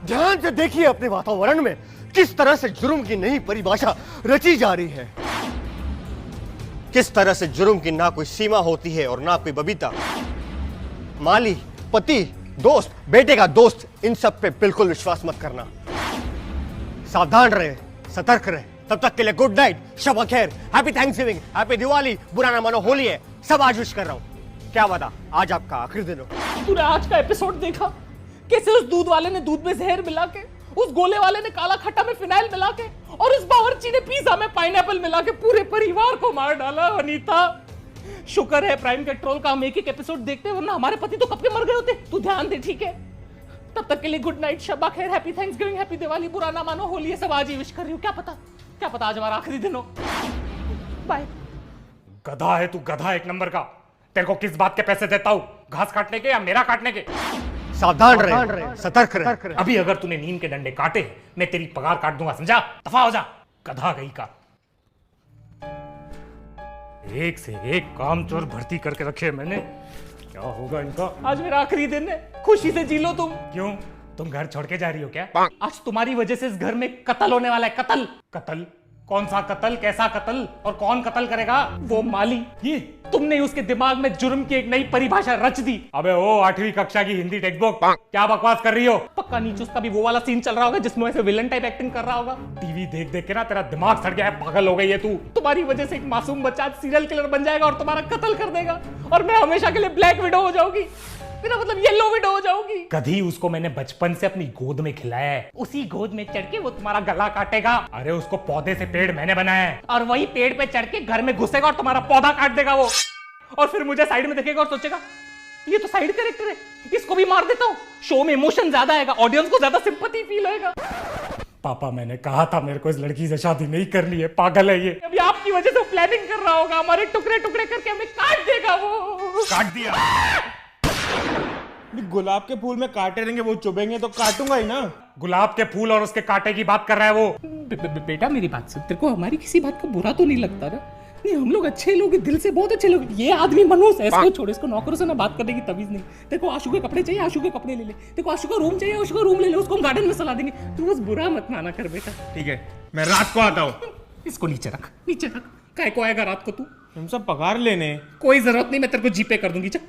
ध्यान से देखिए अपने वातावरण में किस तरह से जुर्म की नई परिभाषा रची जा रही है। किस तरह से जुर्म की ना कोई सीमा होती है और ना कोई बबीता। माली, पति, दोस्त, बेटे का दोस्त, इन सब पे बिल्कुल विश्वास मत करना। सावधान रहे, सतर्क रहे। तब तक के लिए गुड नाइट, शब खैर, हैप्पी थैंक्सगिविंग, हैप्पी दिवाली, बुरा ना मानो होली है, सब आज विश कर रहा हूं। क्या बता, आज आपका आखिरी दिन हो। तूने आज का एपिसोड देखा? कैसे उस दूध वाले ने दूध में जहर मिला के, उस गोले वाले ने काला खट्टा में फिनाइल मिला के, और उस बावर्ची ने पिज्जा में पाइनएप्पल मिला के पूरे परिवार को मार डाला। अनीता, शुक्र है प्राइम कंट्रोल का हम एक एक एपिसोड देखते, वरना हमारे पति तो कब के मर गए होते। तू ध्यान दे, ठीक है? तब तक के लिए गुड नाइट, शब्बा खैर, हैप्पी थैंक्सगिविंग, हैप्पी दिवाली, बुरा ना मानो होली है, सब आज ही विश कर रही हूँ। क्या पता आज हमारा आखिरी दिन हो। बाय। गधा है तू, गधा एक नंबर का। तेरे को किस बात के पैसे देता हूँ, घास काटने के या मेरा काटने के? सावधान रहे, सतर्क रहे। अभी अगर तूने नीम के डंडे काटे, मैं तेरी पगार काट दूंगा, समझा? दफा हो जा, गधा गई का। एक से एक कामचोर भर्ती करके रखे मैंने। क्या होगा इनका? आज मेरा आखिरी दिन है, खुशी से जी लो तुम। क्यों, तुम घर छोड़ के जा रही हो क्या? आज तुम्हारी वजह से इस घर में कत्ल होने वाला है। कत्ल। कत्ल? कौन सा कत्ल, कैसा कत्ल, और कौन कत्ल करेगा? वो माली, ये तुमने उसके दिमाग में जुर्म की एक नई परिभाषा रच दी। अबे ओ 8वीं कक्षा की हिंदी टेक्स्ट बुक, क्या बकवास कर रही हो? पक्का नीचे उसका भी वो वाला सीन चल रहा होगा जिसमें ऐसे विलन टाइप एक्टिंग कर रहा होगा। टीवी देख देख के ना तेरा दिमाग सड़ गया है, पागल हो गई है तू। तुम्हारी वजह से एक मासूम बच्चा सीरियल किलर बन जाएगा और तुम्हारा कत्ल कर देगा, और मैं हमेशा के लिए ब्लैक विडो हो जाऊंगी। मेरा मतलब येलो विडो हो जाऊंगी। कभी उसको मैंने बचपन से अपनी गोद में खिलाया है। उसी गोद में चढ़ के वो तुम्हारा गला काटेगा। अरे उसको पौधे से पेड़ मैंने बनाया है। और वही पेड़ पे चढ़ के घर में घुसेगा और तुम्हारा पौधा काट देगा वो। और फिर मुझे साइड में देखेगा और सोचेगा ये तो साइड कैरेक्टर है, इसको भी मार देता हूँ। शो में इमोशन ज्यादा आएगा, ऑडियंस को ज्यादा सिंपैथी फील होएगा। पापा, मैंने कहा था मेरे को इस लड़की से शादी नहीं करनी है, पागल है ये। अभी आपकी वजह से प्लानिंग कर रहा होगा, हमारे टुकड़े टुकड़े करके हमें काट देगा वो। काट दिया। गुलाब के फूल में कांटे रहेंगे, वो चुभेंगे तो काटूंगा ही ना। गुलाब के फूल और उसके कांटे की बात कर रहा है वो। बेटा मेरी बात सुन, तेरे को हमारी किसी बात का बुरा तो नहीं लगता ना? नहीं, हम लोग अच्छे लोग, दिल से बहुत अच्छे लोग। ये आदमी मनोज है, इसको छोड़, इसको नौकरों से ना बात करने की तमीज नहीं। तेरे को आशु के कपड़े चाहिए, आशु के कपड़े ले ले। तेरे को आशु का रूम चाहिए, आशु का रूम ले ले। उसको हम गार्डन में सला देंगे। तू बस बुरा मत माना कर बेटा। ठीक है, मैं रात को आता हूँ। इसको नीचे रख, नीचे रख। काय को आएगा रात को तू? हम सब पगार लेने। कोई जरूरत नहीं, मैं तेरे को जीपे कर दूंगी। चल।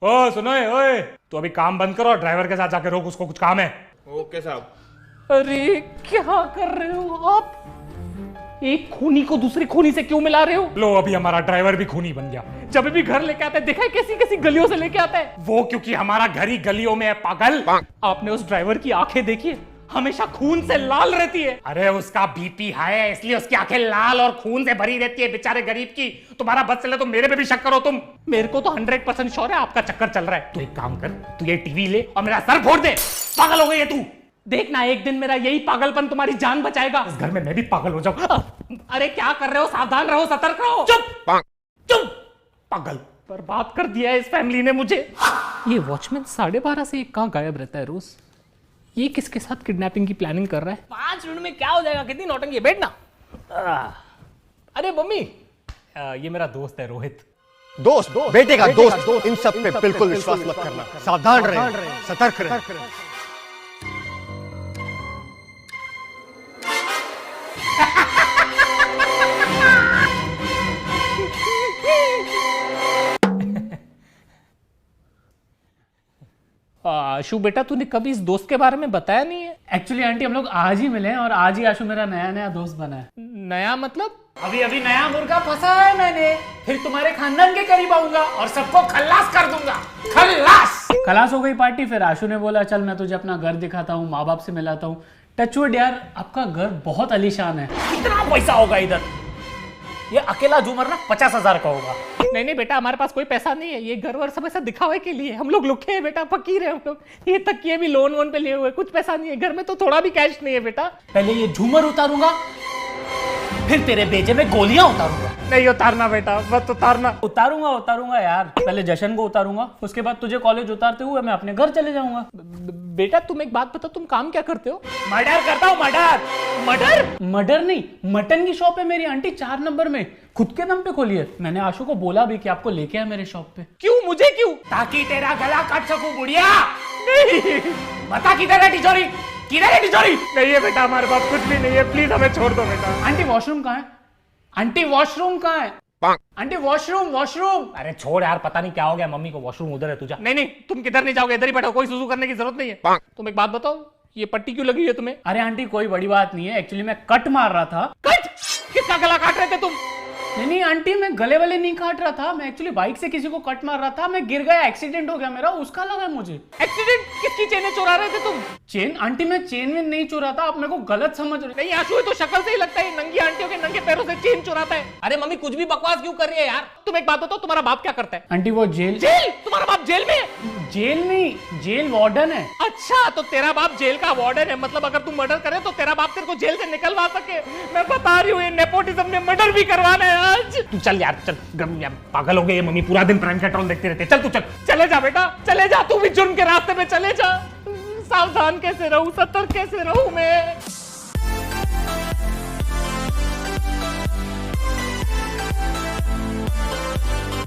ओ सुनो, ओए तू अभी काम बंद करो, ड्राइवर के साथ जाके रोक, उसको कुछ काम है। ओके साहब। अरे क्या कर रहे हो आप? एक खूनी को दूसरे खूनी से क्यों मिला रहे हो? लो, अभी हमारा ड्राइवर भी खूनी बन गया। जब भी घर लेके आता है, देखा है कैसी कैसी गलियों से लेके आता है वो, क्योंकि हमारा घर ही गलियों में है, पागल। आपने उस ड्राइवर की आंखें देखी है? हमेशा खून से लाल रहती है। अरे उसका बीपी हाई है, इसलिए उसकी आंखें लाल और खून से भरी रहती है, बेचारे गरीब की। तुम्हारा बस चले तो मेरे पे भी शक करो तुम। मेरे को तो 100% श्योर है आपका चक्कर चल रहा है। तू एक काम कर, तू ये टीवी ले और मेरा सर फोड़ दे। पागल हो गई है तू। देखना, एक दिन मेरा यही पागलपन तुम्हारी जान बचाएगा। इस घर में मैं भी पागल हो जाऊं। अरे क्या कर रहे हो? सावधान रहो, सतर्क रहो। चुप, पागल। बर्बाद कर दिया है इस फैमिली ने मुझे। ये वॉचमैन 12:30 से कहाँ गायब रहता है रोज? ये किसके साथ किडनैपिंग की प्लानिंग कर रहा है? 5 मिनट में क्या हो जाएगा? कितनी नौटंकी है, बैठना। अरे मम्मी, ये मेरा दोस्त है रोहित। दोस्त, बेटे का दोस्त, इन सब पे बिल्कुल विश्वास मत करना। सावधान रहे, सतर्क रहे। आशु बेटा, तूने कभी इस दोस्त के बारे में बताया नहीं है। एक्चुअली आंटी हम लोग आज ही मिले हैं और आज ही आशु मेरा नया दोस्त बना है। नया मतलब? अभी नया मुर्गा फंसा है मैंने, फिर तुम्हारे खानदान के करीब आऊंगा और सबको खल्लास कर दूंगा। खलास हो गई पार्टी। फिर आशु ने बोला चल मैं तुझे अपना घर दिखाता हूँ, माँ बाप से मिलाता हूँ। टचवुड यार, आपका घर बहुत आलीशान है। कितना पैसा होगा इधर? ये अकेला झूमर ना 50,000 का होगा। नहीं बेटा, हमारे पास कोई पैसा नहीं है। ये घर वर सब ऐसा दिखावे के लिए। हम लोग लुखे हैं बेटा, फकीर है हम लोग। ये तक ये भी लोन वोन पे लिए हुए, कुछ पैसा नहीं है घर में, तो थोड़ा भी कैश नहीं है बेटा। पहले ये झूमर उतारूंगा, फिर तेरे बेजे में गोलियां उतारूंगा। नहीं उतारना बेटा, मत उतारना। उतारूंगा यार। पहले जशन को उतारूंगा, उसके बाद तुझे कॉलेज उतारते हुए मैं अपने घर चले जाऊंगा। बेटा तुम एक बात बताओ, तुम काम क्या करते हो? मर्डर करता हूँ। मर्डर नहीं, मटन की शॉप है मेरी आंटी 4 नंबर में, खुद के दम पे खोली है। मैंने आशु को बोला भी कि आपको लेके आए मेरे शॉप पे। क्यों? मुझे क्यों? ताकि तेरा गला काट सकूं बुढ़िया। नहीं बता किधर है तिजोरी, किधर है तिजोरी? नहीं है बेटा, हमारे पास कुछ भी नहीं है, प्लीज हमें छोड़ दो बेटा। आंटी वॉशरूम कहाँ है? आंटी वॉशरूम कहाँ है? Aunty washroom washroom. अरे छोड़ यार, पता नहीं क्या हो गया मम्मी को, वॉशरूम उधर है, तू जा। नहीं नहीं, तुम किधर नहीं जाओगे, इधर ही बैठो, कोई सुसु करने की जरूरत नहीं है। तुम एक बात बताओ, ये पट्टी क्यों लगी है तुम्हें? अरे आंटी कोई बड़ी बात नहीं है, एक्चुअली मैं कट मार रहा था। कट? किसका गला काट रहे थे तुम? नहीं आंटी, मैं गले वाले नहीं काट रहा था, मैं एक्चुअली बाइक से किसी को कट मार रहा था, मैं गिर गया, एक्सीडेंट हो गया मेरा, उसका लगा मुझे। एक्सीडेंट? किसकी चेनें चुरा रहे थे तुम? चेन? आंटी मैं चेन में नहीं चुरा था, आप मेरे को गलत समझ रहे। नहीं आशु, तो शक्ल से ही लगता है नंगी आंटियों के नंगे पैरों से चेन चुराता है। अरे मम्मी कुछ भी बकवास क्यों कर रही है यार? तुम एक बात बताओ, तुम्हारा बाप क्या करता है? आंटी वो जेल। जेल? तुम्हारा बाप जेल में है? जेल नहीं, जेल वार्डन है। अच्छा, तो तेरा बाप जेल का वार्डन है, मतलब अगर तुम मर्डर करे तो तेरा बाप तेरे को जेल से निकलवा सके। मैं बता रही हूँ, ये नेपोटिज्म ने मर्डर भी करवाना है आज। तू चल यार, चल, यार, पागल हो गए ये मम्मी, पूरा दिन प्राइम पेट्रोल देखते रहते। चल तू चल, चले जा बेटा, चले जा, तू भी जुर्म के रास्ते पे चले जा। सावधान कैसे रहूं, सतर्क कैसे रहूं मैं?